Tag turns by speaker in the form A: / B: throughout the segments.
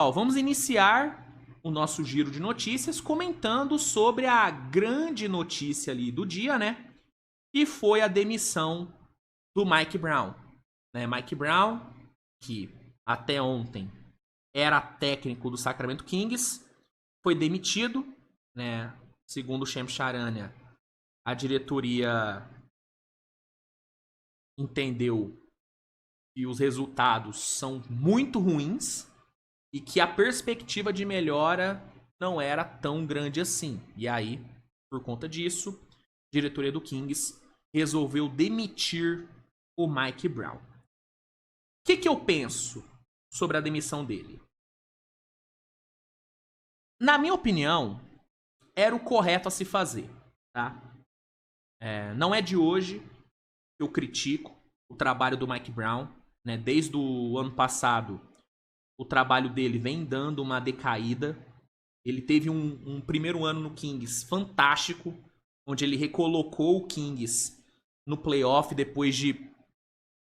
A: Ó, vamos iniciar o nosso giro de notícias comentando sobre a grande notícia ali do dia, né? Que foi a demissão do Mike Brown. Né? Mike Brown, que até ontem era técnico do Sacramento Kings, foi demitido, né? Segundo o Shams Charania, a diretoria entendeu que os resultados são muito ruins e que a perspectiva de melhora não era tão grande assim. E aí, por conta disso, a diretoria do Kings resolveu demitir o Mike Brown. O que eu penso sobre a demissão dele? Na minha opinião, era o correto a se fazer, tá? Não é de hoje que eu critico o trabalho do Mike Brown, né? Desde o ano passado, o trabalho dele vem dando uma decaída. Ele teve um primeiro ano no Kings fantástico, onde ele recolocou o Kings no playoff depois de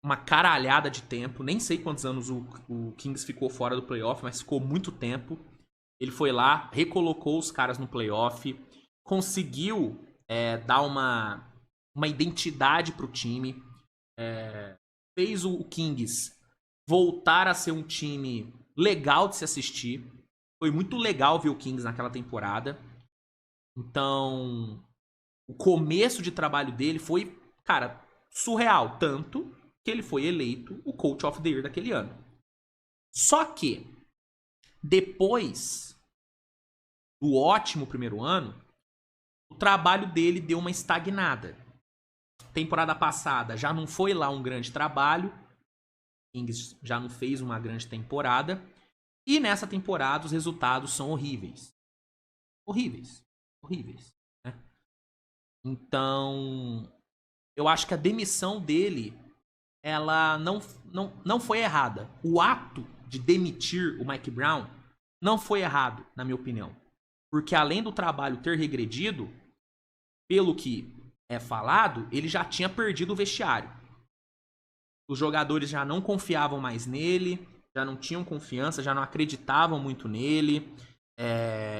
A: uma caralhada de tempo. Nem sei quantos anos o Kings ficou fora do playoff, mas ficou muito tempo. Ele foi lá, recolocou os caras no playoff, conseguiu dar uma identidade pro time, fez o Kings voltar a ser um time legal de se assistir. Foi muito legal ver o Kings naquela temporada. Então, o começo de trabalho dele foi, cara, surreal. Tanto que ele foi eleito o Coach of the Year daquele ano. Só que, depois do ótimo primeiro ano, o trabalho dele deu uma estagnada. Temporada passada já não foi lá um grande trabalho. O Kings já não fez uma grande temporada. E nessa temporada os resultados são horríveis. Horríveis. Horríveis. Né? Então, eu acho que a demissão dele, ela não foi errada. O ato de demitir o Mike Brown não foi errado, na minha opinião. Porque além do trabalho ter regredido, pelo que é falado, ele já tinha perdido o vestiário. Os jogadores já não confiavam mais nele, já não tinham confiança, já não acreditavam muito nele.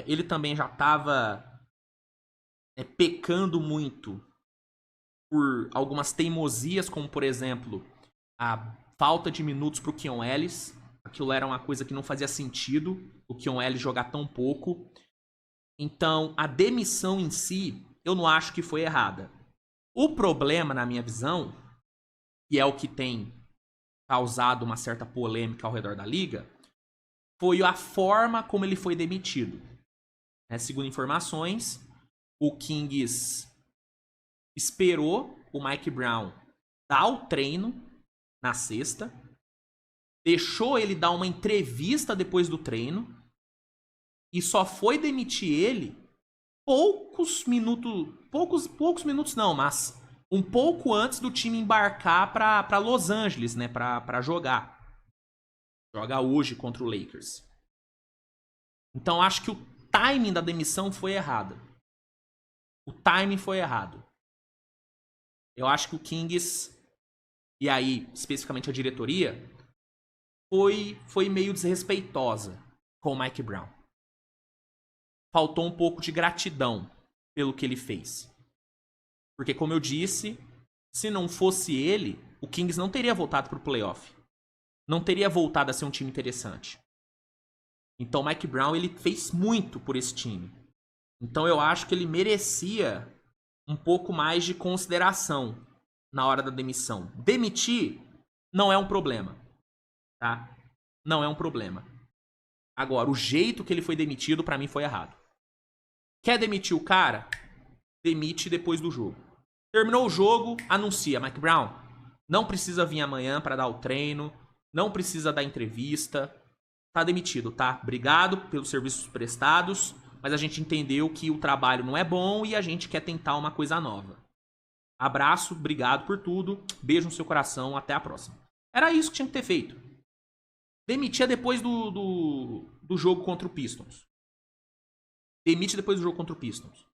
A: Ele também já estava pecando muito por algumas teimosias, como por exemplo a falta de minutos para o Keon Ellis. Aquilo era uma coisa que não fazia sentido, o Keon Ellis jogar tão pouco. Então a demissão em si, eu não acho que foi errada. O problema, na minha visão, e é o que tem causado uma certa polêmica ao redor da liga, foi a forma como ele foi demitido. Segundo informações, o Kings esperou o Mike Brown dar o treino na sexta, deixou ele dar uma entrevista depois do treino e só foi demitir ele poucos minutos não, mas um pouco antes do time embarcar para Los Angeles, né, para jogar. Joga hoje contra o Lakers. Então acho que o timing da demissão foi errado. O timing foi errado. Eu acho que o Kings, e aí especificamente a diretoria, foi meio desrespeitosa com o Mike Brown. Faltou um pouco de gratidão pelo que ele fez. Porque, como eu disse, se não fosse ele, o Kings não teria voltado pro playoff. Não teria voltado a ser um time interessante. Então o Mike Brown, ele fez muito por esse time. Então eu acho que ele merecia um pouco mais de consideração na hora da demissão. Demitir não é um problema, tá? Não é um problema. Agora, o jeito que ele foi demitido, pra mim, foi errado. Quer demitir o cara? Demite depois do jogo. Terminou o jogo, anuncia. Mike Brown, não precisa vir amanhã pra dar o treino, não precisa dar entrevista, tá demitido, tá? Obrigado pelos serviços prestados, mas a gente entendeu que o trabalho não é bom e a gente quer tentar uma coisa nova. Abraço, obrigado por tudo, beijo no seu coração, até a próxima. Era isso que tinha que ter feito. Demitia depois do jogo contra o Pistons. Demite depois do jogo contra o Pistons.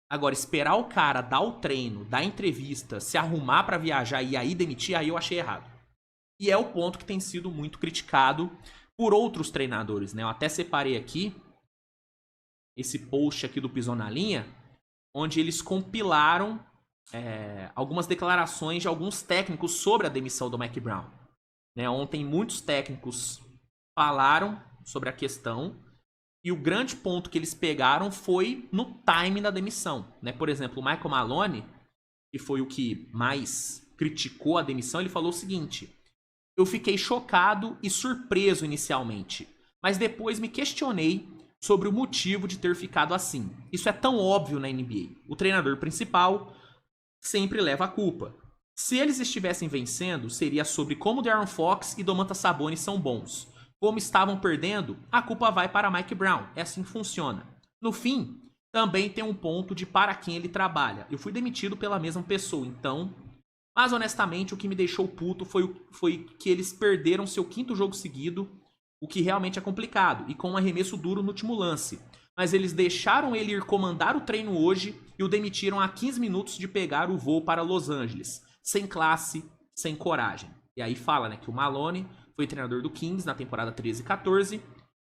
A: Agora, esperar o cara dar o treino, dar entrevista, se arrumar pra viajar e aí demitir, aí eu achei errado. E é o ponto que tem sido muito criticado por outros treinadores, né? Eu até separei aqui esse post aqui do Pisou na Linha, onde eles compilaram algumas declarações de alguns técnicos sobre a demissão do Mike Brown. Né? Ontem muitos técnicos falaram sobre a questão e o grande ponto que eles pegaram foi no timing da demissão. Né? Por exemplo, o Michael Maloney, que foi o que mais criticou a demissão, ele falou o seguinte: eu fiquei chocado e surpreso inicialmente, mas depois me questionei sobre o motivo de ter ficado assim. Isso é tão óbvio na NBA. O treinador principal sempre leva a culpa. Se eles estivessem vencendo, seria sobre como De'Aaron Fox e Domantas Sabonis são bons. Como estavam perdendo, a culpa vai para Mike Brown. É assim que funciona. No fim, também tem um ponto de para quem ele trabalha. Eu fui demitido pela mesma pessoa, então... Mas honestamente, o que me deixou puto foi que eles perderam seu 5º jogo seguido, o que realmente é complicado, e com um arremesso duro no último lance. Mas eles deixaram ele ir comandar o treino hoje e o demitiram a 15 minutos de pegar o voo para Los Angeles. Sem classe, sem coragem. E aí fala, né, que o Maloney foi treinador do Kings na temporada 13 e 14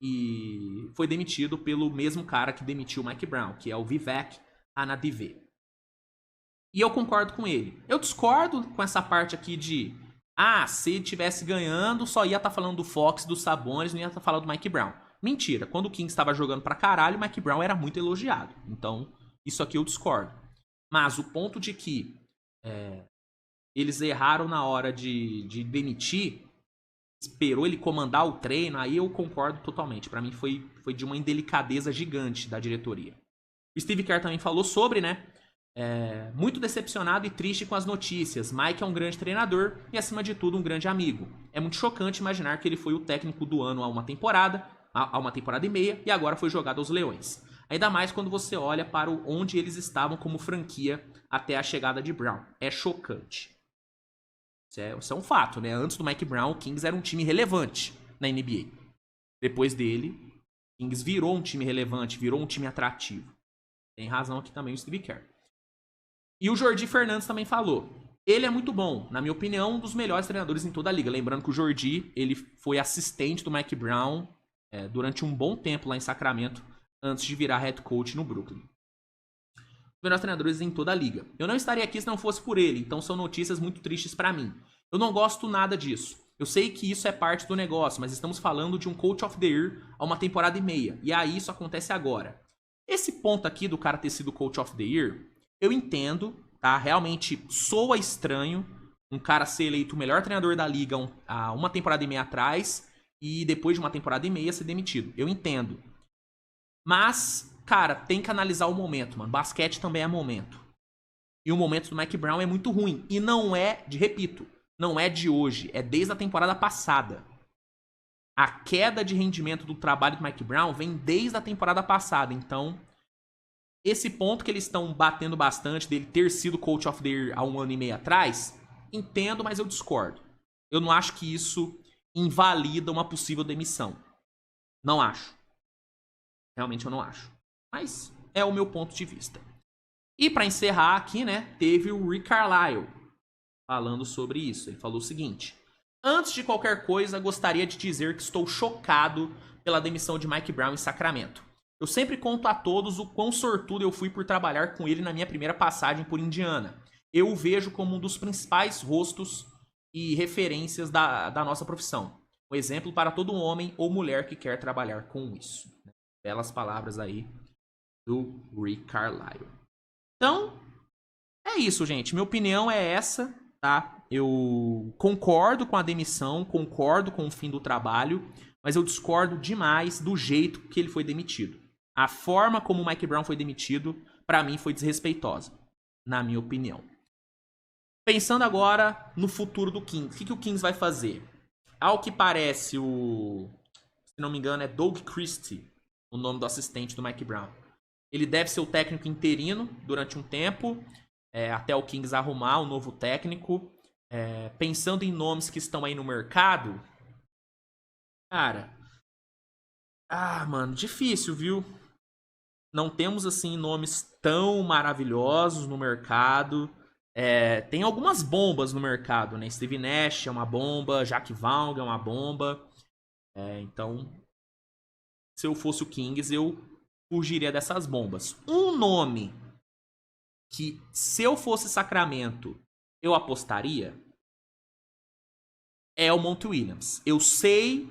A: e foi demitido pelo mesmo cara que demitiu o Mike Brown, que é o Vivek Ranadivé. E eu concordo com ele. Eu discordo com essa parte aqui de se ele tivesse ganhando, só ia estar falando do Fox, do Sabonis, não ia estar falando do Mike Brown. Mentira, quando o Kings estava jogando pra caralho, o Mike Brown era muito elogiado. Então, isso aqui eu discordo. Mas o ponto de que eles erraram na hora de demitir, esperou ele comandar o treino, aí eu concordo totalmente. Pra mim foi de uma indelicadeza gigante da diretoria. O Steve Kerr também falou sobre, né? Muito decepcionado e triste com as notícias. Mike é um grande treinador e, acima de tudo, um grande amigo. É muito chocante imaginar que ele foi o técnico do ano há uma temporada e meia, e agora foi jogado aos Leões. Ainda mais quando você olha para onde eles estavam como franquia até a chegada de Brown. É chocante. Isso é um fato, né? Antes do Mike Brown, o Kings era um time relevante na NBA. Depois dele, o Kings virou um time relevante, virou um time atrativo. Tem razão aqui também o Steve Kerr. E o Jordi Fernandes também falou. Ele é muito bom, na minha opinião, um dos melhores treinadores em toda a liga. Lembrando que o Jordi, ele foi assistente do Mike Brown durante um bom tempo lá em Sacramento, antes de virar head coach no Brooklyn. Os melhores treinadores em toda a liga. Eu não estaria aqui se não fosse por ele, então são notícias muito tristes pra mim. Eu não gosto nada disso. Eu sei que isso é parte do negócio, mas estamos falando de um Coach of the Year há uma temporada e meia. E aí isso acontece agora. Esse ponto aqui do cara ter sido Coach of the Year, eu entendo, tá? Realmente soa estranho um cara ser eleito o melhor treinador da liga há uma temporada e meia atrás e depois de uma temporada e meia ser demitido. Eu entendo. Mas, cara, tem que analisar o momento, mano. Basquete também é momento. E o momento do Mike Brown é muito ruim. E não é, repito, não é de hoje. É desde a temporada passada. A queda de rendimento do trabalho do Mike Brown vem desde a temporada passada. Então, esse ponto que eles estão batendo bastante dele ter sido Coach of the Year há um ano e meio atrás, entendo, mas eu discordo. Eu não acho que isso invalida uma possível demissão. Não acho. Realmente eu não acho. Mas é o meu ponto de vista. E para encerrar aqui, né, teve o Rick Carlisle falando sobre isso. Ele falou o seguinte: antes de qualquer coisa, gostaria de dizer que estou chocado pela demissão de Mike Brown em Sacramento. Eu sempre conto a todos o quão sortudo eu fui por trabalhar com ele na minha primeira passagem por Indiana. Eu o vejo como um dos principais rostos e referências da nossa profissão. Um exemplo para todo homem ou mulher que quer trabalhar com isso. Belas palavras aí do Rick Carlisle. Então, é isso, gente. Minha opinião é essa, tá? Eu concordo com a demissão, concordo com o fim do trabalho, mas eu discordo demais do jeito que ele foi demitido. A forma como o Mike Brown foi demitido, pra mim, foi desrespeitosa, na minha opinião. Pensando agora no futuro do Kings, o que o Kings vai fazer? Ao que parece, se não me engano, é Doug Christie, o nome do assistente do Mike Brown. Ele deve ser o técnico interino durante um tempo, até o Kings arrumar um novo técnico. Pensando em nomes que estão aí no mercado, cara, mano, difícil, viu? Não temos, assim, nomes tão maravilhosos no mercado. Tem algumas bombas no mercado, né? Steve Nash é uma bomba, Jacque Vaughn é uma bomba. Então, se eu fosse o Kings, eu fugiria dessas bombas. Um nome que, se eu fosse Sacramento, eu apostaria é o Monty Williams. Eu sei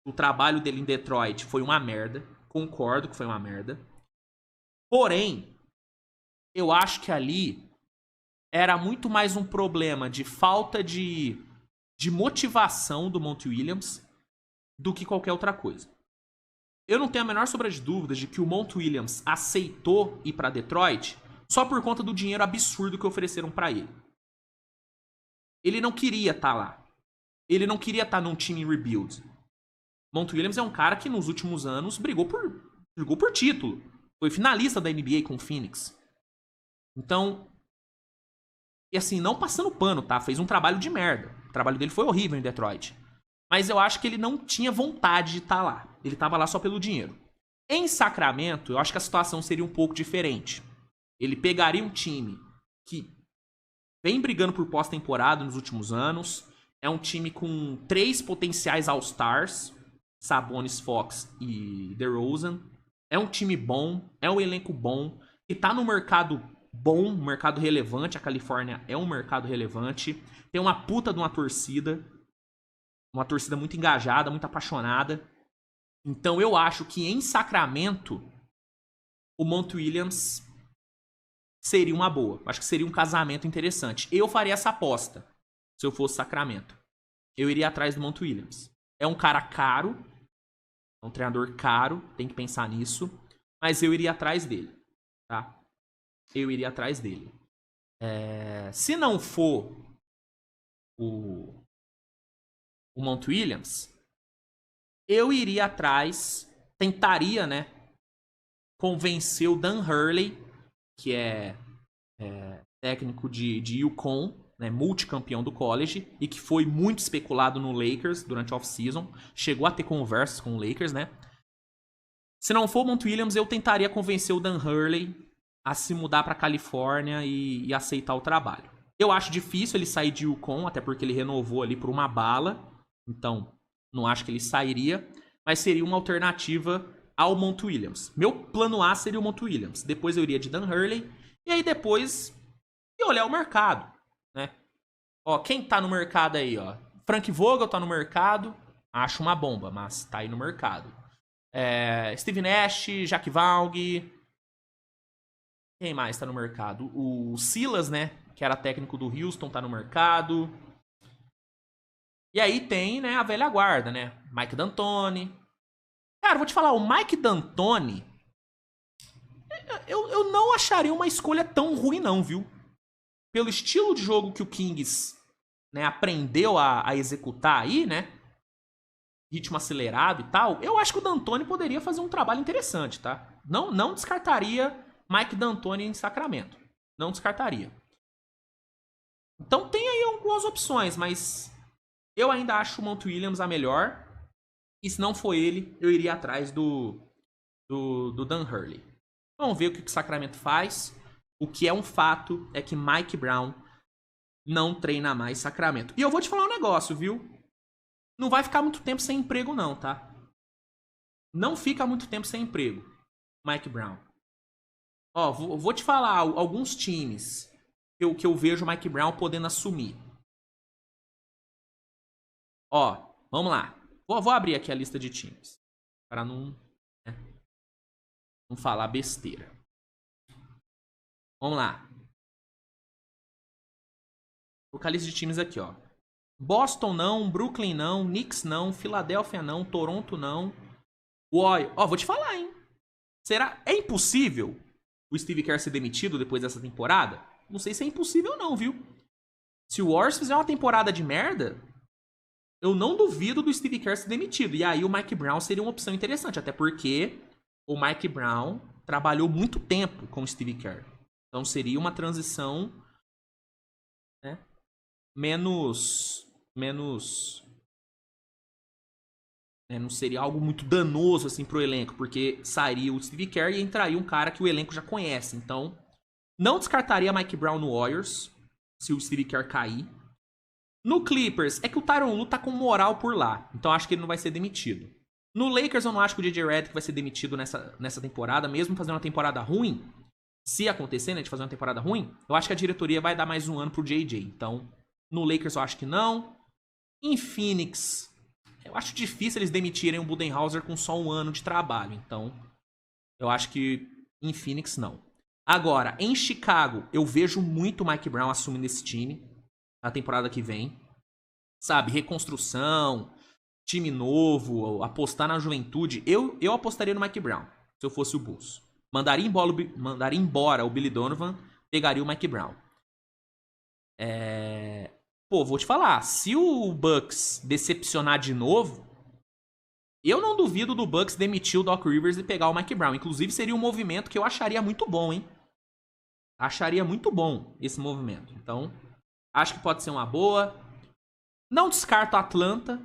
A: o trabalho dele em Detroit foi uma merda. Concordo que foi uma merda. Porém, eu acho que ali era muito mais um problema de falta de motivação do Monty Williams do que qualquer outra coisa. Eu não tenho a menor sombra de dúvidas de que o Monty Williams aceitou ir para Detroit só por conta do dinheiro absurdo que ofereceram para ele. Ele não queria estar lá. Ele não queria estar num time rebuild. Monty Williams é um cara que nos últimos anos brigou por título. Foi finalista da NBA com o Phoenix. Então, e assim, não passando pano, tá? Fez um trabalho de merda. O trabalho dele foi horrível em Detroit. Mas eu acho que ele não tinha vontade de estar lá. Ele estava lá só pelo dinheiro. Em Sacramento, eu acho que a situação seria um pouco diferente. Ele pegaria um time que vem brigando por pós-temporada nos últimos anos. É um time com 3 potenciais All-Stars. Sabonis, Fox e DeRozan. É um time bom. É um elenco bom. E tá no mercado bom, um mercado relevante. A Califórnia é um mercado relevante. Tem uma puta de uma torcida. Uma torcida muito engajada, muito apaixonada. Então eu acho que em Sacramento o Monty Williams seria uma boa. Acho que seria um casamento interessante. Eu faria essa aposta se eu fosse Sacramento. Eu iria atrás do Monty Williams. É um cara caro. É um treinador caro. Tem que pensar nisso. Mas eu iria atrás dele. Tá? Eu iria atrás dele. Se não for o Monty Williams, eu iria atrás, tentaria, né, convencer o Dan Hurley, que é técnico de UConn, né, multicampeão do college, e que foi muito especulado no Lakers durante a off-season, chegou a ter conversas com o Lakers, né. Se não for o Monty Williams, eu tentaria convencer o Dan Hurley a se mudar para Califórnia e aceitar o trabalho. Eu acho difícil ele sair de UConn, até porque ele renovou ali por uma bala, então não acho que ele sairia, mas seria uma alternativa ao Monty Williams. Meu plano A seria o Monty Williams. Depois eu iria de Dan Hurley. E aí depois ia olhar o mercado, né? Ó, quem tá no mercado aí, ó? Frank Vogel tá no mercado. Acho uma bomba, mas tá aí no mercado. Steve Nash, Jack Vaug. Quem mais tá no mercado? O Silas, né? Que era técnico do Houston, tá no mercado. E aí tem, né, a velha guarda, né? Mike D'Antoni. Cara, vou te falar, o Mike D'Antoni, eu não acharia uma escolha tão ruim não, viu? Pelo estilo de jogo que o Kings, né, aprendeu a executar aí, né? Ritmo acelerado e tal. Eu acho que o D'Antoni poderia fazer um trabalho interessante, tá? Não descartaria Mike D'Antoni em Sacramento. Não descartaria. Então tem aí algumas opções, mas eu ainda acho o Monty Williams a melhor. E se não for ele, eu iria atrás do Dan Hurley. Vamos ver o que o Sacramento faz. O que é um fato é que Mike Brown não treina mais Sacramento. E eu vou te falar um negócio, viu? Não vai ficar muito tempo sem emprego não, tá? Não fica muito tempo sem emprego, Mike Brown. Ó, vou te falar alguns times que eu vejo o Mike Brown podendo assumir. Ó, vamos lá. Vou abrir aqui a lista de times. Para não falar besteira. Vamos lá. Colocar a lista de times aqui, ó. Boston não, Brooklyn não, Knicks não, Filadélfia não, Toronto não. Ó, vou te falar, hein. Será? É impossível o Steve Kerr ser demitido depois dessa temporada? Não sei se é impossível não, viu? Se o Warriors fizer uma temporada de merda, eu não duvido do Steve Kerr ser demitido. E aí o Mike Brown seria uma opção interessante. Até porque o Mike Brown trabalhou muito tempo com o Steve Kerr. Então seria uma transição, né, menos não seria algo muito danoso assim pro elenco, porque sairia o Steve Kerr e entraria um cara que o elenco já conhece. Então não descartaria Mike Brown no Warriors se o Steve Kerr cair. No Clippers, é que o Tyronn Lue tá com moral por lá. Então acho que ele não vai ser demitido. No Lakers, eu não acho que o J.J. Redick vai ser demitido nessa temporada, mesmo fazendo uma temporada ruim. Se acontecer, né, de fazer uma temporada ruim, eu acho que a diretoria vai dar mais um ano pro J.J. Então, no Lakers eu acho que não. Em Phoenix, eu acho difícil eles demitirem o Budenholzer com só um ano de trabalho. Então, eu acho que em Phoenix não. Agora, em Chicago, eu vejo muito o Mike Brown assumindo esse time na temporada que vem. Sabe, reconstrução, time novo, apostar na juventude. Eu apostaria no Mike Brown, se eu fosse o Bulls. Mandaria embora o Billy Donovan, pegaria o Mike Brown. Pô, vou te falar, se o Bucks decepcionar de novo, eu não duvido do Bucks demitir o Doc Rivers e pegar o Mike Brown. Inclusive, seria um movimento que eu acharia muito bom, hein? Acharia muito bom esse movimento. Então, acho que pode ser uma boa. Não descarto a Atlanta.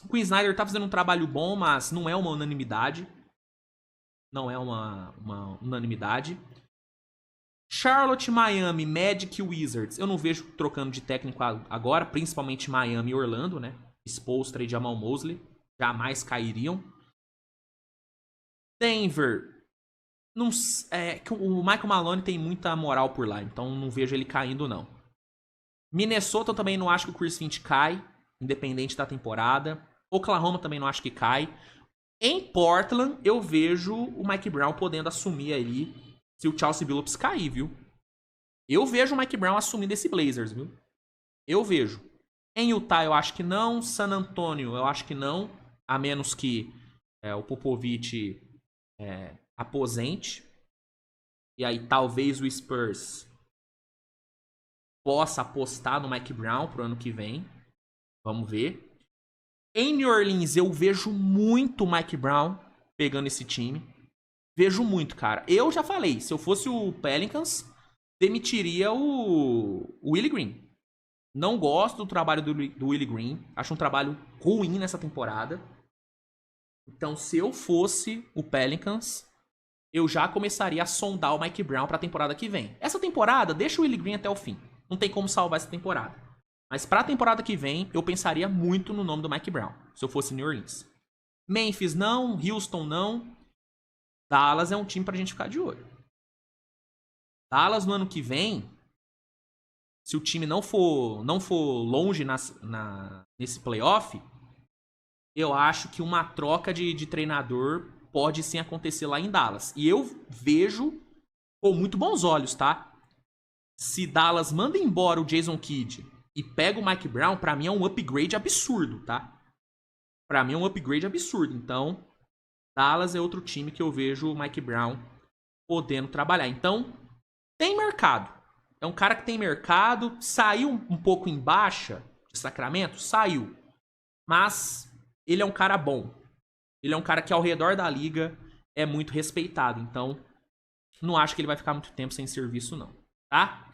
A: O Quinn Snyder tá fazendo um trabalho bom, mas não é uma unanimidade. Não é uma unanimidade. Charlotte, Miami, Magic e Wizards. Eu não vejo trocando de técnico agora, principalmente Miami e Orlando, né? Spoelstra e Jamal Mosley jamais cairiam. Denver. Não, que o Michael Malone tem muita moral por lá, então não vejo ele caindo, não. Minnesota eu também não acho que o Chris Finch cai, independente da temporada. Oklahoma também não acho que cai. Em Portland, eu vejo o Mike Brown podendo assumir ali se o Chauncey Billups cair, viu? Eu vejo o Mike Brown assumindo esse Blazers, viu? Eu vejo. Em Utah, eu acho que não. San Antonio, eu acho que não. A menos que o Popovich aposente. E aí talvez o Spurs possa apostar no Mike Brown pro ano que vem. Vamos ver. Em New Orleans, eu vejo muito o Mike Brown pegando esse time. Vejo muito, cara. Eu já falei, se eu fosse o Pelicans, demitiria o Willie Green. Não gosto do trabalho do Willie Green. Acho um trabalho ruim nessa temporada. Então, se eu fosse o Pelicans, eu já começaria a sondar o Mike Brown pra temporada que vem. Essa temporada, deixa o Willie Green até o fim. Não tem como salvar essa temporada. Mas pra temporada que vem, eu pensaria muito no nome do Mike Brown, se eu fosse New Orleans. Memphis não, Houston não. Dallas é um time pra gente ficar de olho. Dallas no ano que vem, se o time não for longe nesse playoff, eu acho que uma troca de treinador pode sim acontecer lá em Dallas. E eu vejo com muito bons olhos, tá? Se Dallas manda embora o Jason Kidd e pega o Mike Brown, pra mim é um upgrade absurdo, tá? Pra mim é um upgrade absurdo. Então, Dallas é outro time que eu vejo o Mike Brown podendo trabalhar. Então, tem mercado. É um cara que tem mercado. Saiu um pouco em baixa de Sacramento? Saiu. Mas ele é um cara bom. Ele é um cara que ao redor da liga é muito respeitado. Então, não acho que ele vai ficar muito tempo sem serviço, não. Tá?